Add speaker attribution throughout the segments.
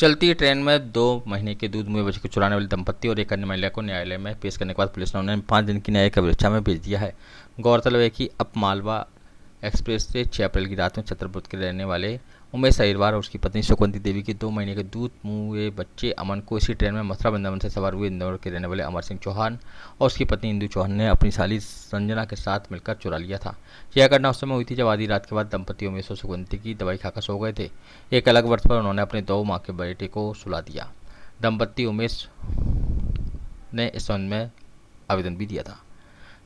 Speaker 1: चलती ट्रेन में 2 महीने के दूध मुँह बच्चे को चुराने वाले दंपत्ति और एक अन्य महिला को न्यायालय में पेश करने के बाद पुलिस ने उन्हें 5 दिन की न्यायिक परीक्षा में भेज दिया है। गौरतलब है कि अब मालवा एक्सप्रेस से 6 अप्रैल की रात में छतरपुर के रहने वाले उमेश अहिरवार और उसकी पत्नी सुकवंती देवी के 2 महीने के दूध मुँह बच्चे अमन को इसी ट्रेन में मथुरा वृंदावन से सवार हुए इंदौर के रहने वाले अमर सिंह चौहान और उसकी पत्नी इंदू चौहान ने अपनी साली संजना के साथ मिलकर चुरा लिया था। यह घटना उस समय हुई थी जब आधी रात के बाद दंपति उमेश और सुकवंती की दवाई खाकर सो गए थे। एक अलग वर्ष पर उन्होंने अपने 2 माह के बेटे को सुला दिया। दंपति उमेश ने इस संबंध में आवेदन भी दिया था।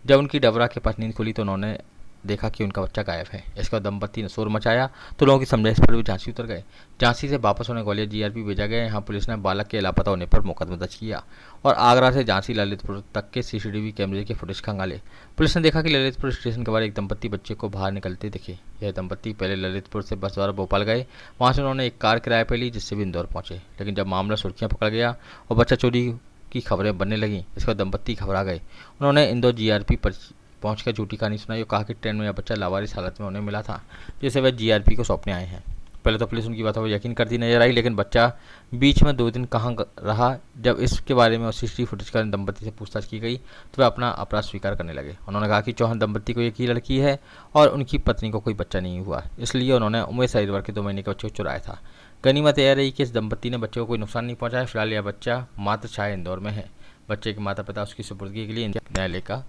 Speaker 1: जब उनकी डबरा के पास नींद खुली तो उन्होंने देखा कि उनका बच्चा गायब है। इसके बाद दंपति ने शोर मचाया तो लोगों की समझाइश पर भी झांसी उतर गए। झांसी से वापस उन्हें ग्वालियर जीआरपी भेजा गया। यहाँ पुलिस ने बालक के लापता होने पर मुकदमा दर्ज किया और आगरा से झांसी ललितपुर तक के सीसीटीवी कैमरे के फुटेज खंगाले। पुलिस ने देखा कि ललितपुर स्टेशन के बाहर एक दंपत्ति बच्चे को बाहर निकलते दिखे। यह दंपत्ति पहले ललितपुर से बस द्वारा भोपाल गए। वहाँ से उन्होंने एक कार किराए पर ली जिससे भी इंदौर पहुंचे, लेकिन जब मामला सुर्खियां पकड़ गया और बच्चा चोरी की खबरें बनने लगीं, इसके बाद दंपत्ति घबरा गए। उन्होंने इंदौर जीआरपी पर पहुंचकर झूठी कहानी सुनाई और कहा कि ट्रेन में यह बच्चा लावारिस हालत में उन्हें मिला था, जिसे वह जीआरपी को सौंपने आए हैं। पहले तो पुलिस उनकी बातों पर यकीन करती नजर आई, लेकिन बच्चा बीच में 2 दिन कहाँ रहा, जब इसके बारे में सीसीटीवी फुटेज का दंपति से पूछताछ की गई तो वह अपना अपराध स्वीकार करने लगे। उन्होंने कहा कि चौहान दंपति को एक ही लड़की है और उनकी पत्नी को कोई बच्चा नहीं हुआ, इसलिए उन्होंने उमेश अहिरवार के 2 महीने के बच्चे को चुराया था। गनीमत यह रही कि इस दंपति ने बच्चे को कोई नुकसान नहीं पहुंचाया। फिलहाल यह बच्चा मात्र छाया इंदौर में है। बच्चे के माता पिता उसकी सुपुर्दगी के लिए न्यायालय का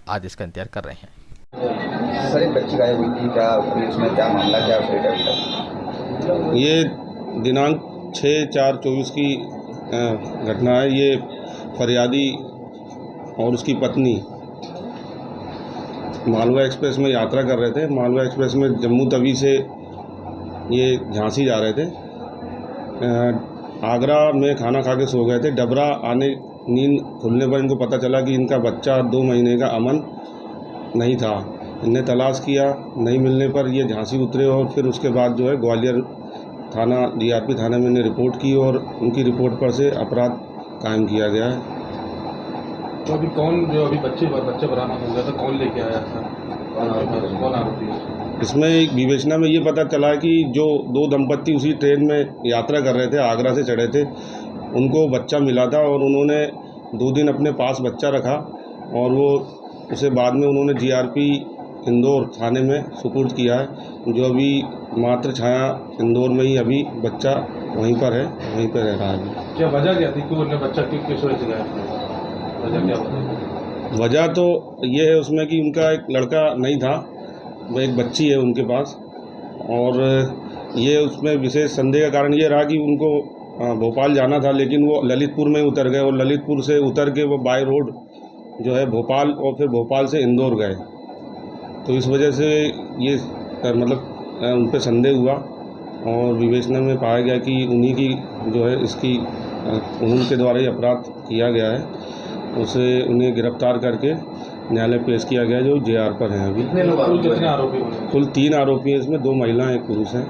Speaker 1: आदेश का इंतजार कर रहे हैं।
Speaker 2: सर, एक बच्ची गायब हुई थी, क्या पुलिस में क्या मामला, क्या उसका?
Speaker 3: ये दिनांक 6/4/24 की घटना है। ये फरियादी और उसकी पत्नी मालवा एक्सप्रेस में यात्रा कर रहे थे। मालवा एक्सप्रेस में जम्मू तवी से ये झांसी जा रहे थे। आगरा में खाना खा के सो गए थे। डबरा आने नींद खुलने पर इनको पता चला कि इनका बच्चा 2 महीने का अमन नहीं था। इन्हें तलाश किया, नहीं मिलने पर ये झांसी उतरे और फिर उसके बाद जो है ग्वालियर थाना जीआरपी थाने में इन्हें रिपोर्ट की और उनकी रिपोर्ट पर से अपराध कायम किया गया है।
Speaker 4: तो अभी अभी बच्चे बरामद हो गया था, कौन लेके आया था, कौन आरोपी है?
Speaker 3: इसमें एक विवेचना में ये पता चला कि जो 2 दंपत्ति उसी ट्रेन में यात्रा कर रहे थे, आगरा से चढ़े थे, उनको बच्चा मिला था और उन्होंने 2 दिन अपने पास बच्चा रखा और वो उसे बाद में उन्होंने जीआरपी इंदौर थाने में सुपुर्द किया है। जो अभी मात्र छाया इंदौर में ही अभी बच्चा वहीं पर है, वहीं पर रह रहा है।
Speaker 4: क्या वजह क्या थी, क्यों उन्होंने बच्चा किस वजह से गायब किया? वजह क्या बताई?
Speaker 3: वजह तो ये है उसमें कि उनका एक लड़का नहीं था, वह एक बच्ची है उनके पास। और ये उसमें विशेष संदेह का कारण ये रहा कि उनको भोपाल जाना था, लेकिन वो ललितपुर में उतर गए और ललितपुर से उतर के वो बाय रोड जो है भोपाल और फिर भोपाल से इंदौर गए। तो इस वजह से ये उन पर संदेह हुआ और विवेचना में पाया गया कि उन्हीं की जो है इसकी उनके द्वारा ही अपराध किया गया है। उसे उन्हें गिरफ्तार करके न्यायालय पेश किया गया, जो जेआर पर हैं अभी।
Speaker 4: कितने आरोपी?
Speaker 3: कुल 3 आरोपी हैं, इसमें 2 महिलाएं 1 पुरुष हैं।